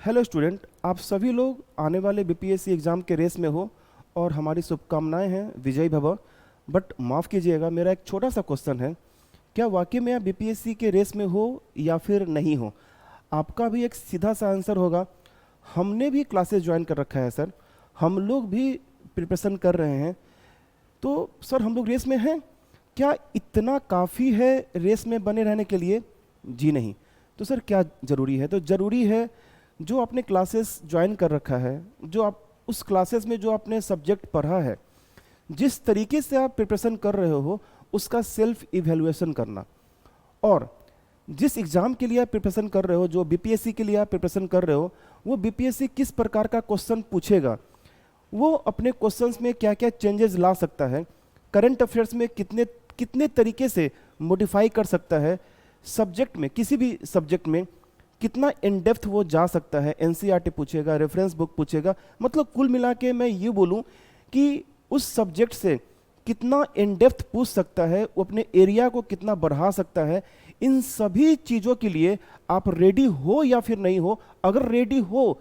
Hello student, आप सभी लोग आने वाले बीपीएससी एग्ज़ाम के रेस में हो और हमारी शुभकामनाएं हैं, विजयी भव। बट माफ़ कीजिएगा, मेरा एक छोटा सा क्वेश्चन है। क्या वाकई में आप बीपीएससी के रेस में हो या फिर नहीं हो? आपका भी एक सीधा सा आंसर होगा, हमने भी क्लासेस ज्वाइन कर रखा है सर, हम लोग भी प्रिपरेशन कर रहे हैं। तो सर हम लोग रेस में हैं, क्या इतना काफ़ी है रेस में बने रहने के लिए? जी नहीं। तो सर क्या ज़रूरी है? तो ज़रूरी है जो आपने क्लासेस ज्वाइन कर रखा है, जो आप उस क्लासेस में जो आपने सब्जेक्ट पढ़ा है, जिस तरीके से आप प्रिपरेशन कर रहे हो उसका सेल्फ इवैल्यूएशन करना। और जिस एग्ज़ाम के लिए आप प्रिपरेशन कर रहे हो, जो बीपीएससी के लिए आप प्रिपरेशन कर रहे हो, वो बीपीएससी किस प्रकार का क्वेश्चन पूछेगा, वो अपने क्वेश्चंस में क्या क्या चेंजेस ला सकता है, करंट अफेयर्स में कितने कितने तरीके से मॉडिफाई कर सकता है, सब्जेक्ट में किसी भी सब्जेक्ट में कितना इन डेप्थ वो जा सकता है। एनसीईआरटी पूछेगा, रेफरेंस बुक पूछेगा, मतलब कुल मिला के मैं ये बोलूँ कि उस सब्जेक्ट से कितना इन डेप्थ पूछ सकता है, वो अपने एरिया को कितना बढ़ा सकता है। इन सभी चीज़ों के लिए आप रेडी हो या फिर नहीं हो। अगर रेडी हो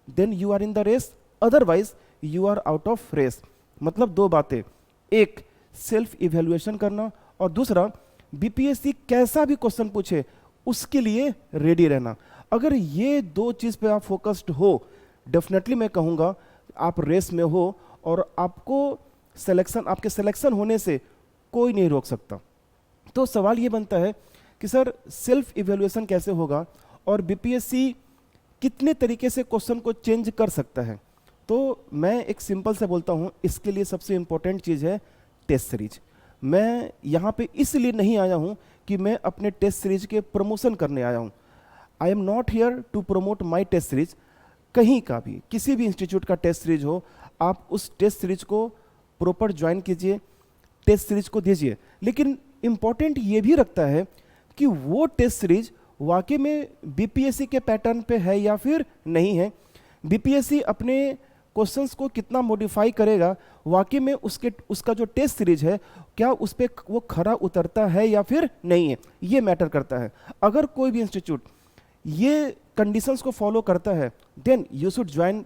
then you are in the race, otherwise you are out of race. मतलब दो बातें, एक सेल्फ इवैल्यूएशन करना और दूसरा बीपीएससी कैसा भी क्वेश्चन पूछे उसके लिए रेडी रहना। अगर ये दो चीज़ पे आप फोकस्ड हो, डेफिनेटली मैं कहूँगा आप रेस में हो और आपको सिलेक्शन, आपके सिलेक्शन होने से कोई नहीं रोक सकता। तो सवाल ये बनता है कि सर सेल्फ इवैल्यूएशन कैसे होगा और बीपीएससी कितने तरीके से क्वेश्चन को चेंज कर सकता है। तो मैं एक सिंपल से बोलता हूँ, इसके लिए सबसे इंपॉर्टेंट चीज़ है टेस्ट सीरीज। मैं यहाँ पे इसलिए नहीं आया हूँ कि मैं अपने टेस्ट सीरीज के प्रमोशन करने आया हूँ। I am not here to promote my test series. कहीं का भी, किसी भी इंस्टीट्यूट का टेस्ट सीरीज हो, आप उस टेस्ट सीरीज को प्रॉपर ज्वाइन कीजिए, टेस्ट सीरीज को दीजिए। लेकिन इम्पॉर्टेंट ये भी रखता है कि वो टेस्ट सीरीज वाकई में बीपीएससी के पैटर्न पे है या फिर नहीं है। बीपीएससी अपने क्वेश्चंस को कितना मॉडिफाई करेगा, वाकई में उसका जो टेस्ट सीरीज है क्या उस पर वो खरा उतरता है या फिर नहीं है, ये मैटर करता है। अगर कोई भी इंस्टीट्यूट ये कंडीशंस को फॉलो करता है then you should join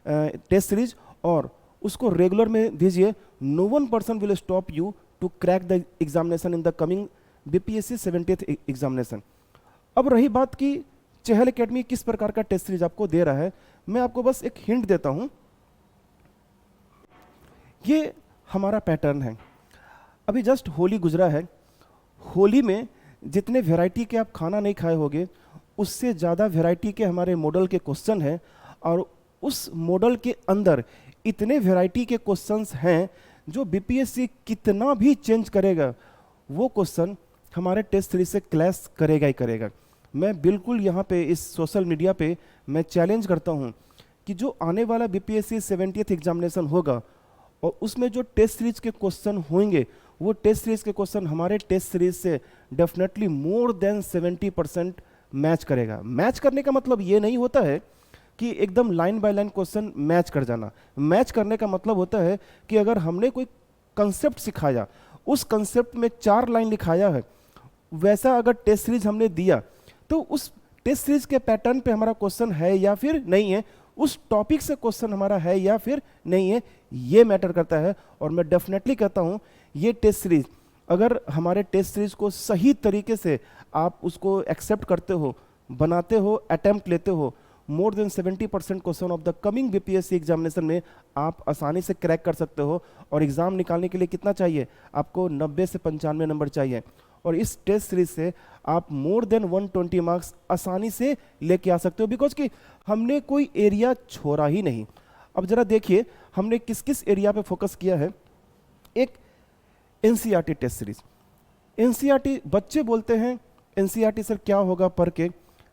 test series और उसको रेगुलर में दीजिए। No one person will stop you to crack the examination in the coming BPSC 70th examination. अब रही बात कि चहल एकेडमी किस प्रकार का टेस्ट सीरीज आपको दे रहा है, मैं आपको बस एक हिंट देता हूं। ये हमारा पैटर्न है। अभी जस्ट होली गुजरा है, होली में जितने वैरायटी के आप खाना नहीं खाए होंगे उससे ज़्यादा वैरायटी के हमारे मॉडल के क्वेश्चन हैं और उस मॉडल के अंदर इतने वैरायटी के क्वेश्चंस हैं जो बीपीएससी कितना भी चेंज करेगा वो क्वेश्चन हमारे टेस्ट सीरीज से क्लैश करेगा ही करेगा। मैं बिल्कुल यहाँ पे इस सोशल मीडिया पे मैं चैलेंज करता हूँ कि जो आने वाला बीपीएससी 70th एग्जामिनेशन होगा और उसमें जो टेस्ट सीरीज के क्वेश्चन होंगे वो टेस्ट सीरीज के क्वेश्चन हमारे टेस्ट सीरीज से डेफिनेटली मोर देन 70% मैच करेगा। मैच करने का मतलब ये नहीं होता है कि एकदम line by line question match कर जाना। मैच करने का मतलब होता है कि अगर हमने कोई कंसेप्ट सिखाया, उस कंसेप्ट में 4 लाइन लिखाया है, वैसा अगर टेस्ट सीरीज हमने दिया तो उस टेस्ट सीरीज के पैटर्न पे हमारा क्वेश्चन है या फिर नहीं है, उस टॉपिक से क्वेश्चन हमारा है या फिर नहीं है, ये मैटर करता है। और मैं डेफिनेटली कहता हूँ ये टेस्ट सीरीज अगर हमारे टेस्ट सीरीज को सही तरीके से आप उसको एक्सेप्ट करते हो, बनाते हो, अटेम्प्ट लेते हो, more than 70% question of the coming BPSC examination में आप आसानी से क्रैक कर सकते हो। और एग्ज़ाम निकालने के लिए कितना चाहिए आपको? 90 से 95 नंबर चाहिए। और इस टेस्ट सीरीज से आप मोर देन 120 मार्क्स आसानी से लेके आ सकते हो, बिकॉज कि हमने कोई एरिया छोड़ा ही नहीं। अब जरा देखिए हमने किस किस एरिया पे फोकस किया है। एक एनसीईआरटी टेस्ट सीरीज। एनसीईआरटी, बच्चे बोलते हैं एनसीईआरटी सर क्या होगा पढ़ के,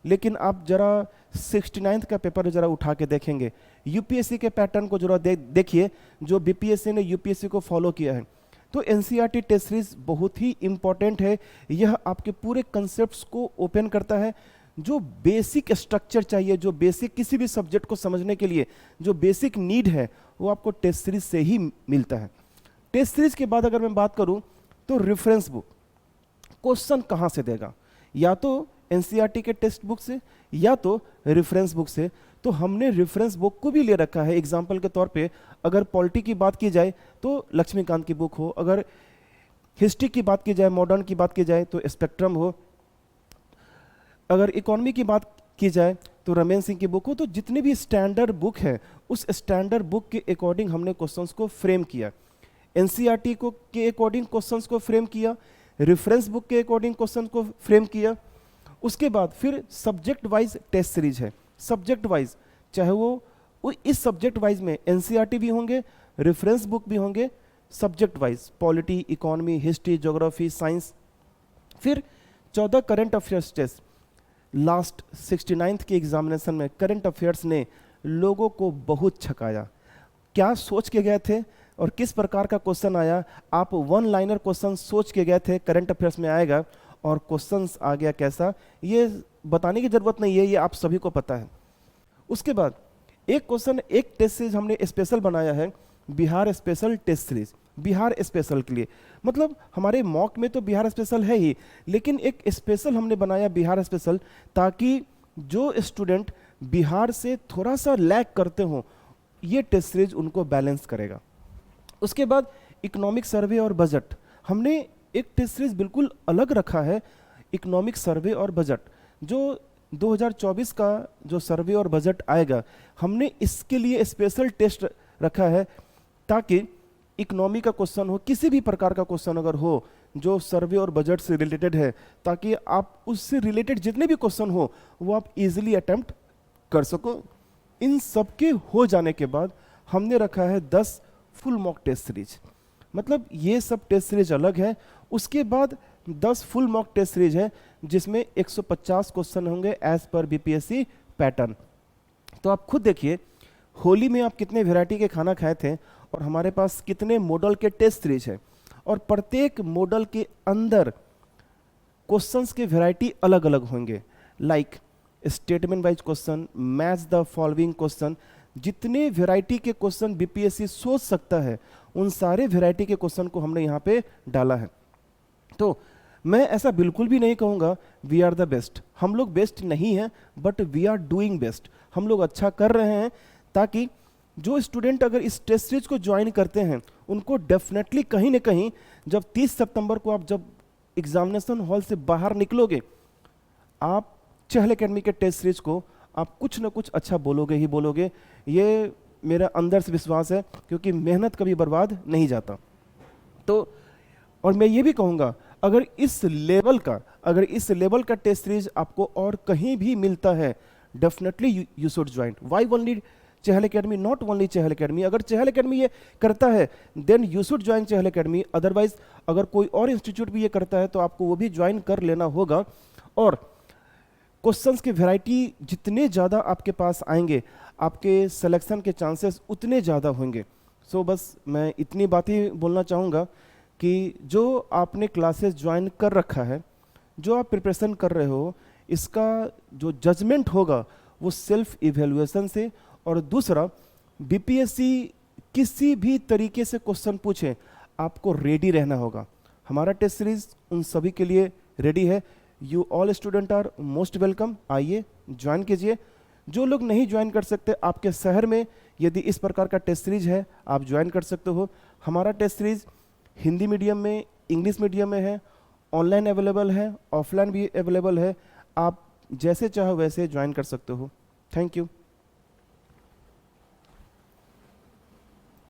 लेकिन आप जरा 69th का पेपर जरा उठा के देखेंगे, यूपीएससी के पैटर्न को जरा देखिए जो बीपीएससी ने यूपीएससी को फॉलो किया है। तो एनसीईआरटी टेस्ट सीरीज बहुत ही इंपॉर्टेंट है। यह आपके पूरे कंसेप्ट्स को ओपन करता है। जो बेसिक स्ट्रक्चर चाहिए, जो बेसिक किसी भी सब्जेक्ट को समझने के लिए जो बेसिक नीड है वो आपको टेस्ट सीरीज से ही मिलता है। टेस्ट सीरीज के बाद अगर मैं बात करूं तो रेफरेंस बुक क्वेश्चन कहां से देगा? या तो एनसीईआरटी के टेक्स्ट बुक से या तो रेफरेंस बुक से। तो हमने रेफरेंस बुक को भी ले रखा है एग्जाम्पल के तौर पे। अगर पॉलिटी की बात की जाए तो लक्ष्मीकांत की बुक हो, अगर हिस्ट्री की बात की जाए, मॉडर्न की बात की जाए तो स्पेक्ट्रम हो, अगर इकोनॉमी की बात की जाए तो रमेन सिंह की बुक हो। तो जितने भी स्टैंडर्ड बुक है उस स्टैंडर्ड बुक के अकॉर्डिंग हमने क्वेश्चंस को फ्रेम किया। एनसीईआरटी को के अकॉर्डिंग क्वेश्चंस को फ्रेम किया, रेफरेंस बुक के अकॉर्डिंग क्वेश्चन को फ्रेम किया। उसके बाद फिर सब्जेक्ट वाइज टेस्ट सीरीज है, सब्जेक्ट वाइज, चाहे वो इस सब्जेक्ट वाइज में एनसीईआरटी भी होंगे, रेफरेंस बुक भी होंगे, subject wise polity, economy, history, geography, science. फिर 14 current affairs test. Last 69th के एग्जामिनेशन में करंट अफेयर्स ने लोगों को बहुत छकाया। क्या सोच के गए थे और किस प्रकार का क्वेश्चन आया? आप वन लाइनर क्वेश्चन सोच के गए थे करंट अफेयर्स में आएगा और क्वेश्चंस आ गया कैसा, ये बताने की जरूरत नहीं है, ये आप सभी को पता है। उसके बाद एक क्वेश्चन, एक टेस्ट सीरीज हमने स्पेशल बनाया है, Bihar special test series. Bihar special के लिए मतलब हमारे मॉक में तो बिहार स्पेशल है ही, लेकिन एक स्पेशल हमने बनाया बिहार स्पेशल, ताकि जो स्टूडेंट बिहार से थोड़ा सा लैग करते हों ये टेस्ट सीरीज उनको बैलेंस करेगा। उसके बाद इकोनॉमिक सर्वे और बजट, हमने एक टेस्ट सीरीज बिल्कुल अलग रखा है, इकोनॉमिक सर्वे और बजट। जो 2024 का जो सर्वे और बजट आएगा हमने इसके लिए स्पेशल टेस्ट रखा है, ताकि इकोनॉमी का क्वेश्चन हो, किसी भी प्रकार का क्वेश्चन अगर हो जो सर्वे और बजट से रिलेटेड है, ताकि आप उससे रिलेटेड जितने भी क्वेश्चन हो वो आप इजीली अटेम्प्ट कर सको। इन सब के हो जाने के बाद हमने रखा है 10 फुल मॉक टेस्ट सीरीज। मतलब ये सब टेस्ट सीरीज अलग है। उसके बाद 10 फुल मॉक टेस्ट सीरीज है जिसमें 150 क्वेश्चन होंगे एज पर बीपीएससी पैटर्न। तो आप खुद देखिए होली में आप कितने वैरायटी के खाना खाए थे और हमारे पास कितने मॉडल के टेस्ट सीरीज है, और प्रत्येक मॉडल के अंदर क्वेश्चंस के वैरायटी अलग अलग होंगे। Like statement wise question, match the following question, जितने वैरायटी के क्वेश्चन बीपीएससी सोच सकता है उन सारे वैरायटी के क्वेश्चन को हमने यहाँ पे डाला है। तो मैं ऐसा बिल्कुल भी नहीं कहूँगा वी आर द बेस्ट, हम लोग बेस्ट नहीं हैं, but we are doing best, हम लोग अच्छा कर रहे हैं, ताकि जो स्टूडेंट अगर इस टेस्ट सीरीज को ज्वाइन करते हैं उनको डेफिनेटली कहीं ना कहीं जब 30 सितंबर को आप जब एग्जामिनेशन हॉल से बाहर निकलोगे, आप चहल एकेडमी के टेस्ट सीरीज को आप कुछ ना कुछ अच्छा बोलोगे ही बोलोगे। ये मेरा अंदर से विश्वास है, क्योंकि मेहनत कभी बर्बाद नहीं जाता। तो और मैं ये भी कहूँगा अगर इस लेवल का टेस्ट सीरीज आपको और कहीं भी मिलता है, definitely you should join. Why only Chahal academy, not only Chahal academy. अगर चहल एकेडमी ये करता है then you should join Chahal academy, otherwise अगर कोई और इंस्टीट्यूट भी ये करता है तो आपको वो भी ज्वाइन कर लेना होगा। और क्वेश्चंस की वैरायटी जितने ज़्यादा आपके पास आएंगे आपके सिलेक्शन के चांसेस उतने ज़्यादा होंगे। सो बस मैं इतनी बात ही बोलना चाहूँगा कि जो आपने क्लासेस ज्वाइन कर रखा है, जो आप प्रिपरेशन कर रहे हो, इसका जो जजमेंट होगा वो सेल्फ इवेल्युएशन से। और दूसरा, बीपीएससी किसी भी तरीके से क्वेश्चन पूछे आपको रेडी रहना होगा। हमारा टेस्ट सीरीज उन सभी के लिए रेडी है। You all student are most welcome, आइए ज्वाइन कीजिए। जो लोग नहीं ज्वाइन कर सकते, आपके शहर में यदि इस प्रकार का टेस्ट सीरीज है आप ज्वाइन कर सकते हो। हमारा टेस्ट सीरीज हिंदी मीडियम में, इंग्लिश मीडियम में है, ऑनलाइन अवेलेबल है, ऑफलाइन भी अवेलेबल है। आप जैसे चाहो वैसे ज्वाइन कर सकते हो। Thank you.